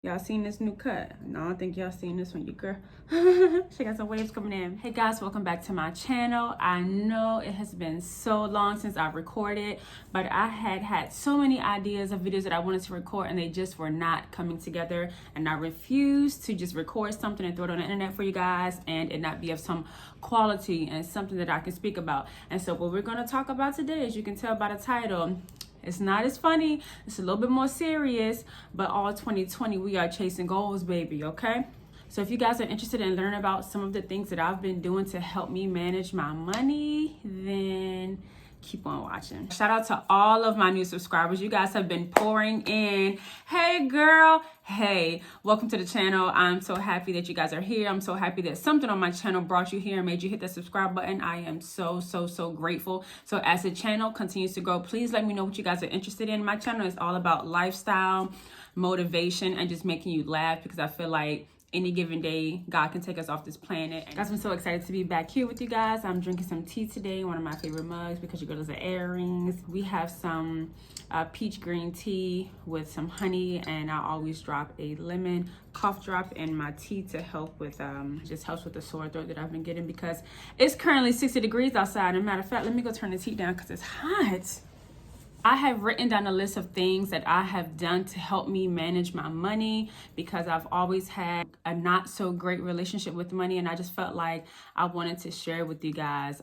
Y'all seen this new cut? No, I don't think y'all seen this one, you girl. She got some waves coming in. Hey guys, welcome back to my channel. I know it has been so long since I've recorded, but I had so many ideas of videos that I wanted to record and they just were not coming together. And I refused to just record something and throw it on the internet for you guys and it not be of some quality and something that I can speak about. And so what we're gonna talk about today, as you can tell by the title, it's not as funny, it's a little bit more serious, but all 2020, we are chasing goals, baby, okay? So if you guys are interested in learning about some of the things that I've been doing to help me manage my money, then keep on watching. Shout out to all of my new subscribers. You guys have been pouring in. Hey girl, hey, welcome to the channel. I'm so happy that you guys are here. I'm so happy that something on my channel brought you here and made you hit that subscribe button. I am so grateful. So as the channel continues to grow, please let me know what you guys are interested in. My channel is all about lifestyle, motivation, and just making you laugh, because I feel like any given day, God can take us off this planet. Guys, I'm so excited to be back here with you guys. I'm drinking some tea today, one of my favorite mugs, because your girl is an Aries. We have some peach green tea with some honey, and I always drop a lemon cough drop in my tea to help with, just helps with the sore throat that I've been getting, because it's currently 60 degrees outside. And matter of fact, let me go turn the tea down because it's hot. I have written down a list of things that I have done to help me manage my money, because I've always had a not so great relationship with money, and I just felt like I wanted to share with you guys.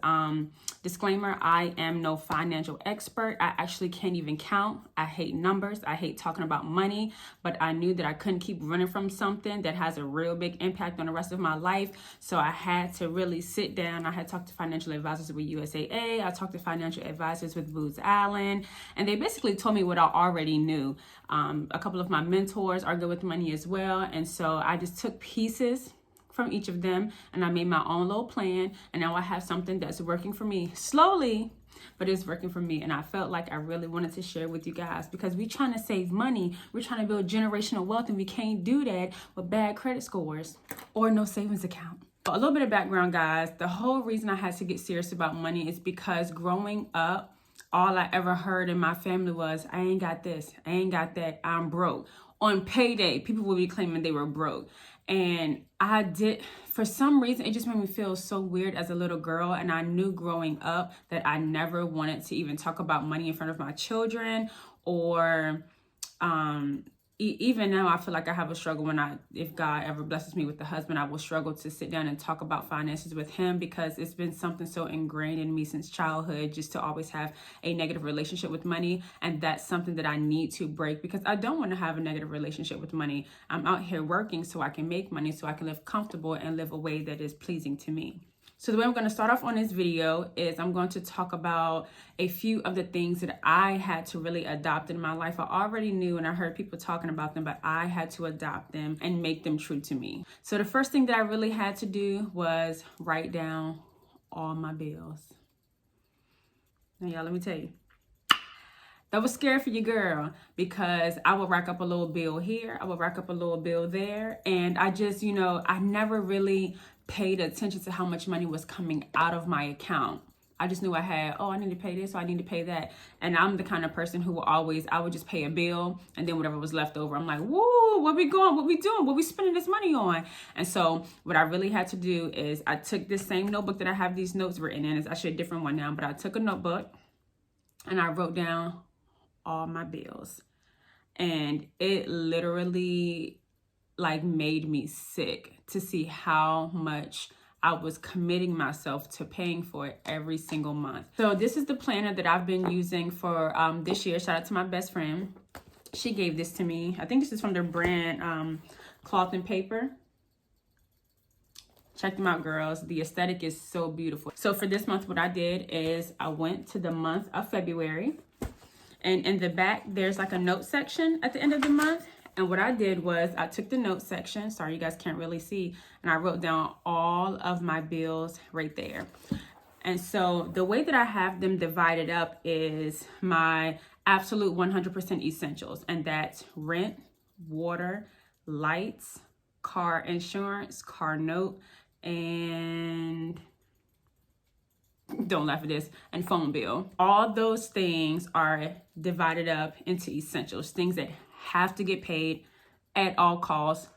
Disclaimer, I am no financial expert. I actually can't even count. I hate numbers. I hate talking about money, but I knew that I couldn't keep running from something that has a real big impact on the rest of my life. So I had to really sit down. I had talked to financial advisors with USAA. I talked to financial advisors with Booz Allen. And they basically told me what I already knew. A couple of my mentors are good with money as well. And so I just took pieces from each of them and I made my own little plan. And now I have something that's working for me slowly, but it's working for me. And I felt like I really wanted to share with you guys, because we're trying to save money. We're trying to build generational wealth, and we can't do that with bad credit scores or no savings account. A little bit of background, guys. The whole reason I had to get serious about money is because growing up, all I ever heard in my family was, I ain't got this, I ain't got that, I'm broke. On payday, people would be claiming they were broke. And I did, for some reason, it just made me feel so weird as a little girl. And I knew growing up that I never wanted to even talk about money in front of my children, or even now I feel like I have a struggle when if God ever blesses me with a husband, I will struggle to sit down and talk about finances with him, because it's been something so ingrained in me since childhood, just to always have a negative relationship with money. And that's something that I need to break, because I don't want to have a negative relationship with money. I'm out here working so I can make money, so I can live comfortable and live a way that is pleasing to me. So the way I'm going to start off on this video is I'm going to talk about a few of the things that I had to really adopt in my life. I already knew and I heard people talking about them, but I had to adopt them and make them true to me. So the first thing that I really had to do was write down all my bills. Now, y'all, let me tell you, that was scary for your girl, because I would rack up a little bill here, I would rack up a little bill there, and I just, I never really paid attention to how much money was coming out of my account. I just knew I had, I need to pay this, so I need to pay that. And I'm the kind of person who I would just pay a bill, and then whatever was left over, I'm like, whoa, where we going? What we doing? What we spending this money on? And so what I really had to do is I took this same notebook that I have these notes written in. It's actually a different one now, but I took a notebook and I wrote down all my bills. And it literally made me sick to see how much I was committing myself to paying for it every single month. So this is the planner that I've been using for this year. Shout out to my best friend. She gave this to me. I think this is from their brand Cloth and Paper. Check them out, girls. The aesthetic is so beautiful. So for this month, what I did is I went to the month of February. And in the back, there's like a note section at the end of the month. And what I did was I took the note section, sorry you guys can't really see, and I wrote down all of my bills right there. And so the way that I have them divided up is my absolute 100% essentials, and that's rent, water, lights, car insurance, car note, and don't laugh at this, and phone bill. All those things are divided up into essentials, things that have to get paid at all costs.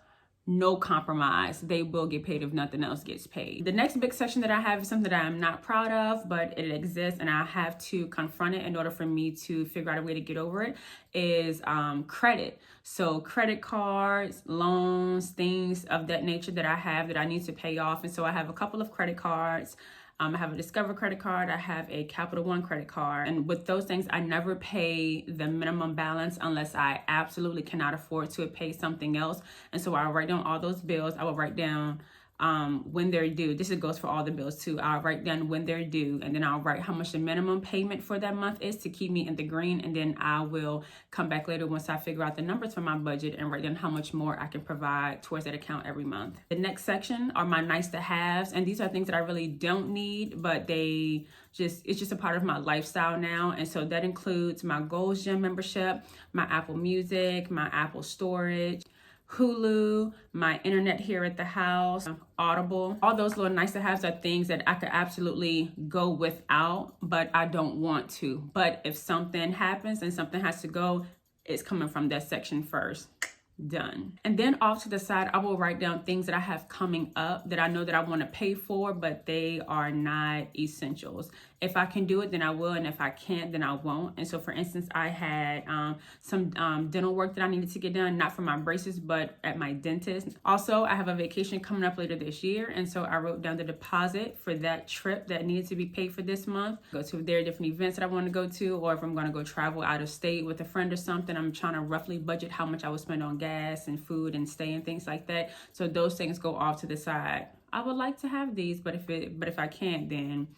No compromise. They will get paid if nothing else gets paid. The next big section that I have is something that I'm not proud of, but it exists and I have to confront it in order for me to figure out a way to get over it, is credit. So credit cards, loans, things of that nature that I have that I need to pay off. And so I have a couple of credit cards. I have a Discover credit card. I have a Capital One credit card. And with those things, I never pay the minimum balance unless I absolutely cannot afford to pay something else. And so I'll write down all those bills. I will write down when they're due. This goes for all the bills too. I'll write down when they're due, and then I'll write how much the minimum payment for that month is to keep me in the green. And then I will come back later once I figure out the numbers for my budget and write down how much more I can provide towards that account every month. The next section are my nice to haves, and these are things that I really don't need, but it's just a part of my lifestyle now. And so that includes my Gold's Gym membership, my Apple Music, my Apple storage, Hulu, my internet here at the house, Audible. All those little nice to haves are things that I could absolutely go without, but I don't want to. But if something happens and something has to go, it's coming from that section first. Done. And then off to the side, I will write down things that I have coming up that I know that I want to pay for, but they are not essentials. If I can do it, then I will. And if I can't, then I won't. And so for instance, I had some dental work that I needed to get done, not for my braces, but at my dentist. Also, I have a vacation coming up later this year. And so I wrote down the deposit for that trip that needed to be paid for this month. Go to, if there are different events that I want to go to, or if I'm going to go travel out of state with a friend or something, I'm trying to roughly budget how much I would spend on gas and food and stay and things like that. So those things go off to the side. I would like to have these, but if I can't, then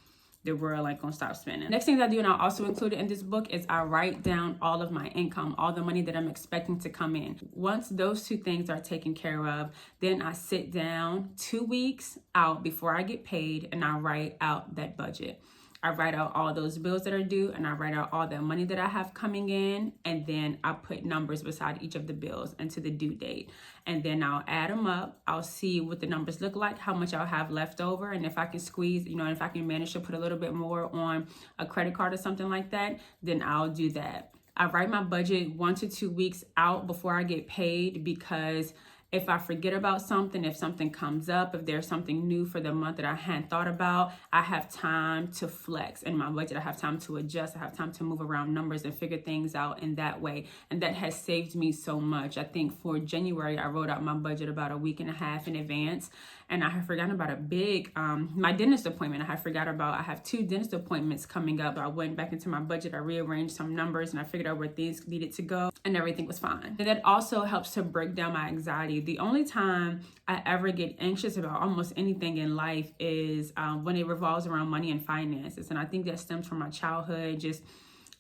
the world ain't gonna stop spending. Next thing that I do, and I also included in this book, is I write down all of my income, all the money that I'm expecting to come in. Once those two things are taken care of, then I sit down 2 weeks out before I get paid and I write out that budget. I write out all those bills that are due, and I write out all the money that I have coming in, and then I put numbers beside each of the bills and to the due date. And then I'll add them up. I'll see what the numbers look like, how much I'll have left over, and if I can squeeze, if I can manage to put a little bit more on a credit card or something like that, then I'll do that. I write my budget 1 to 2 weeks out before I get paid, because if I forget about something, if something comes up, if there's something new for the month that I hadn't thought about, I have time to flex in my budget. I have time to adjust. I have time to move around numbers and figure things out in that way. And that has saved me so much. I think for January, I wrote out my budget about a week and a half in advance. And I had forgotten about a big, my dentist appointment. I have 2 dentist appointments coming up. I went back into my budget. I rearranged some numbers and I figured out where things needed to go, and everything was fine. And that also helps to break down my anxiety. The only time I ever get anxious about almost anything in life is when it revolves around money and finances. And I think that stems from my childhood. Just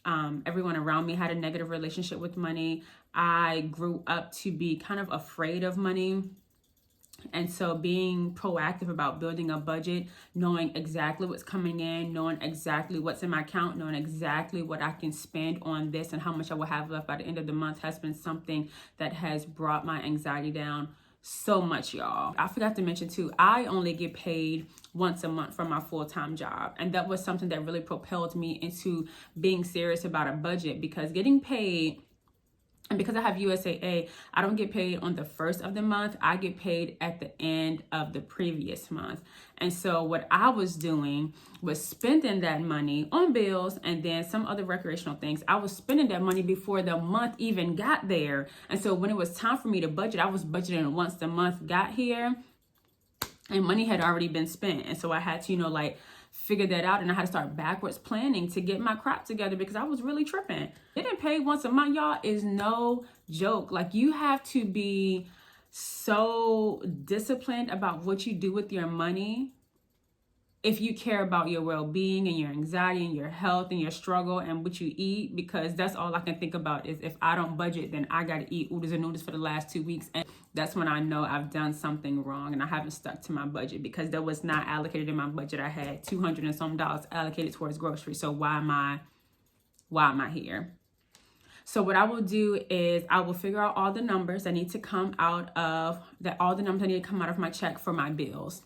everyone around me had a negative relationship with money. I grew up to be kind of afraid of money. And so being proactive about building a budget, knowing exactly what's coming in, knowing exactly what's in my account, knowing exactly what I can spend on this and how much I will have left by the end of the month has been something that has brought my anxiety down so much, y'all. I forgot to mention too, I only get paid once a month from my full-time job. And that was something that really propelled me into being serious about a budget, because getting paid, and because I have USAA, I don't get paid on the first of the month. I get paid at the end of the previous month. And so what I was doing was spending that money on bills and then some other recreational things. I was spending that money before the month even got there. And so when it was time for me to budget, I was budgeting once the month got here and money had already been spent. And so I had to, figure that out, and I had to start backwards planning to get my crap together because I was really tripping. Getting paid once a month, y'all, is no joke. You have to be so disciplined about what you do with your money if you care about your well-being and your anxiety and your health and your struggle and what you eat, because that's all I can think about is if I don't budget, then I got to eat oodles and noodles for the last 2 weeks. And that's when I know I've done something wrong and I haven't stuck to my budget, because that was not allocated in my budget. I had $200 and some allocated towards groceries. So why am I here? So what I will do is I will figure out all the numbers that need to come out of my check for my bills.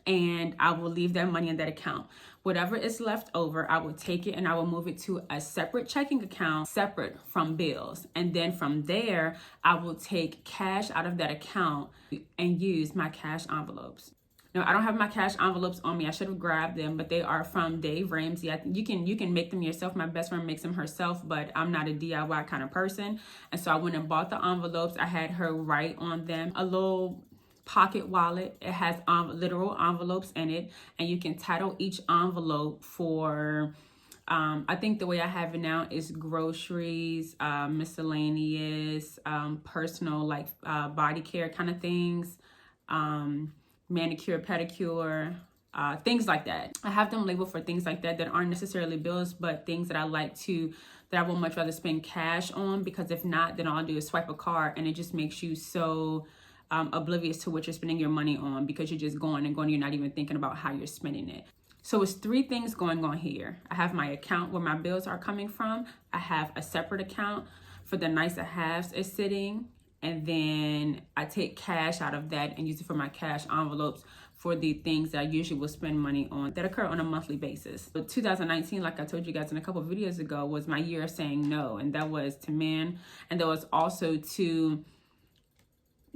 and I will leave that money in that account. Whatever is left over, I will take it and I will move it to a separate checking account, separate from bills. And then from there, I will take cash out of that account and use my cash envelopes. Now, I don't have my cash envelopes on me. I should have grabbed them, but they are from Dave Ramsey. You can make them yourself. My best friend makes them herself, but I'm not a DIY kind of person. And so I went and bought the envelopes. I had her write on them a little pocket wallet. It has literal envelopes in it, and you can title each envelope for I think the way I have it now is groceries, miscellaneous, personal, like body care kind of things, manicure, pedicure, things like that. I have them labeled for things like that aren't necessarily bills, but things that I would much rather spend cash on, because if not, then all I'll do is swipe a card, and it just makes you so oblivious to what you're spending your money on, because you're just going and going. You're not even thinking about how you're spending it. So it's three things going on here. I have my account where my bills are coming from. I have a separate account for the nice to haves is sitting. And then I take cash out of that and use it for my cash envelopes for the things that I usually will spend money on that occur on a monthly basis. So 2019, like I told you guys in a couple of videos ago, was my year of saying no. And that was to men. And that was also to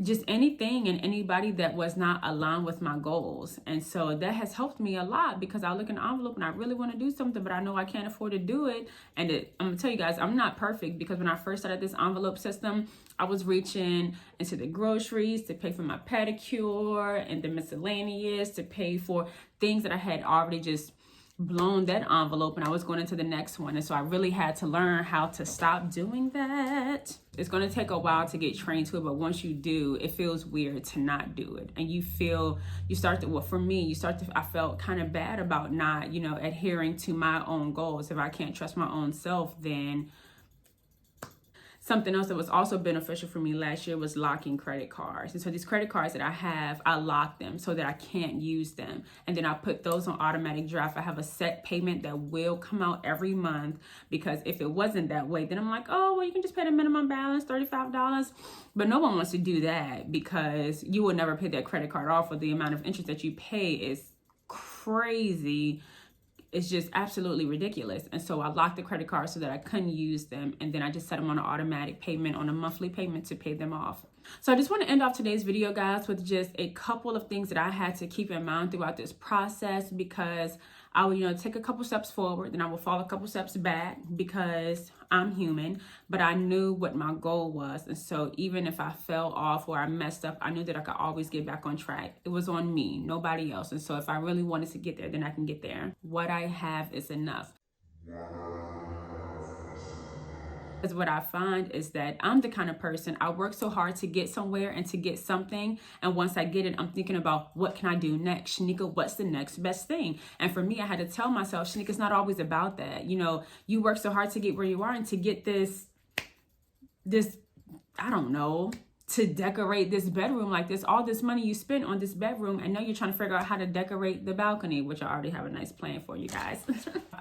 just anything and anybody that was not aligned with my goals. And so that has helped me a lot, because I look in the envelope and I really want to do something, but I know I can't afford to do it. And I'm gonna tell you guys, I'm not perfect, because when I first started this envelope system, I was reaching into the groceries to pay for my pedicure and the miscellaneous to pay for things that I had already just blown that envelope, and I was going into the next one. And so I really had to learn how to stop doing that. It's going to take a while to get trained to it, but once you do, it feels weird to not do it. And I felt kind of bad about not, adhering to my own goals. If I can't trust my own self, then something else that was also beneficial for me last year was locking credit cards. And so these credit cards that I have, I lock them so that I can't use them. And then I put those on automatic draft. I have a set payment that will come out every month, because if it wasn't that way, then I'm like, oh, well, you can just pay the minimum balance, $35. But no one wants to do that, because you will never pay that credit card off, or the amount of interest that you pay is crazy. It's just absolutely ridiculous. And so I locked the credit cards so that I couldn't use them. And then I just set them on an automatic payment, on a monthly payment, to pay them off. So I just want to end off today's video, guys, with just a couple of things that I had to keep in mind throughout this process, because I would, take a couple steps forward, then I will fall a couple steps back, because I'm human, but I knew what my goal was. And so even if I fell off or I messed up, I knew that I could always get back on track. It was on me, nobody else. And so if I really wanted to get there, then I can get there. What I have is enough. Because what I find is that I'm the kind of person, I work so hard to get somewhere and to get something. And once I get it, I'm thinking about, what can I do next? Shenika, what's the next best thing? And for me, I had to tell myself, Shenika, it's not always about that. You work so hard to get where you are, and to get this, I don't know, to decorate this bedroom like this, all this money you spent on this bedroom, and now you're trying to figure out how to decorate the balcony, which I already have a nice plan for you guys.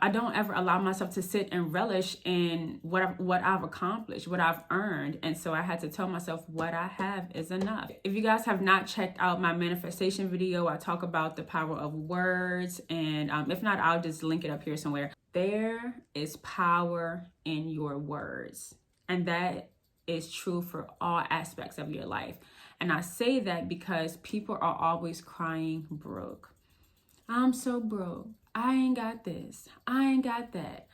I don't ever allow myself to sit and relish in what I've accomplished, what I've earned. And so I had to tell myself, what I have is enough. If you guys have not checked out my manifestation video, I talk about the power of words. And if not, I'll just link it up here somewhere. There is power in your words. And that is true for all aspects of your life. And I say that because people are always crying broke. I'm so broke. I ain't got this. I ain't got that.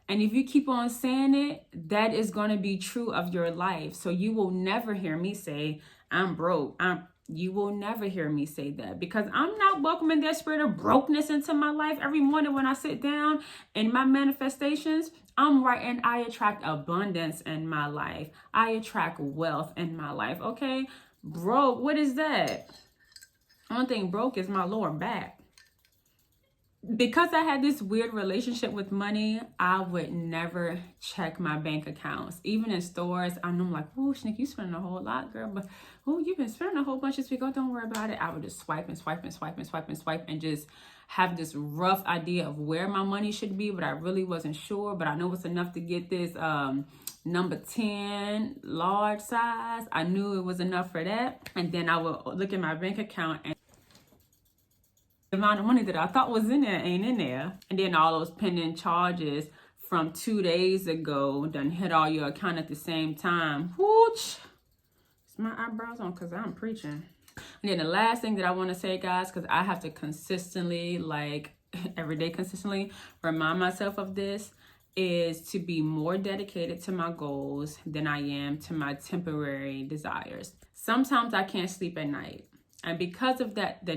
And if you keep on saying it, that is going to be true of your life. So you will never hear me say, I'm broke. You will never hear me say that, because I'm not welcoming that spirit of brokenness into my life. Every morning when I sit down in my manifestations, I'm writing, I attract abundance in my life. I attract wealth in my life. Okay. Broke. What is that? One thing broke is my lower back. Because I had this weird relationship with money, I would never check my bank accounts. Even in stores, I'm like, oh, Shenika, you spending a whole lot, girl. But, oh, you've been spending a whole bunch this week. Oh, don't worry about it. I would just swipe and swipe and swipe and swipe and swipe, and just have this rough idea of where my money should be. But I really wasn't sure. But I know it's enough to get this number 10 large size. I knew it was enough for that. And then I would look at my bank account, and The amount of money that I thought was in there ain't in there. And then all those pending charges from 2 days ago done hit all your account at the same time. Whoosh! It's my eyebrows on because I'm preaching. And then the last thing that I want to say, guys, because I have to consistently, like every day consistently, remind myself of this, is to be more dedicated to my goals than I am to my temporary desires. Sometimes I can't sleep at night. And because of that, my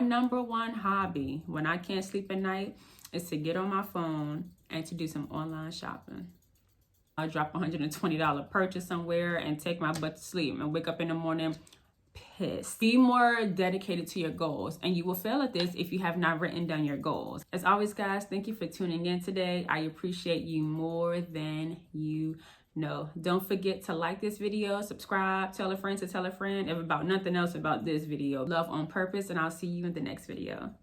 number one hobby when I can't sleep at night is to get on my phone and to do some online shopping. I drop a $120 purchase somewhere and take my butt to sleep and wake up in the morning pissed. Be more dedicated to your goals, and you will fail at this if you have not written down your goals. As always, guys, thank you for tuning in today. I appreciate you more than you know. Don't forget to like this video, subscribe, tell a friend to tell a friend, if about nothing else about this video. Love on purpose, and I'll see you in the next video.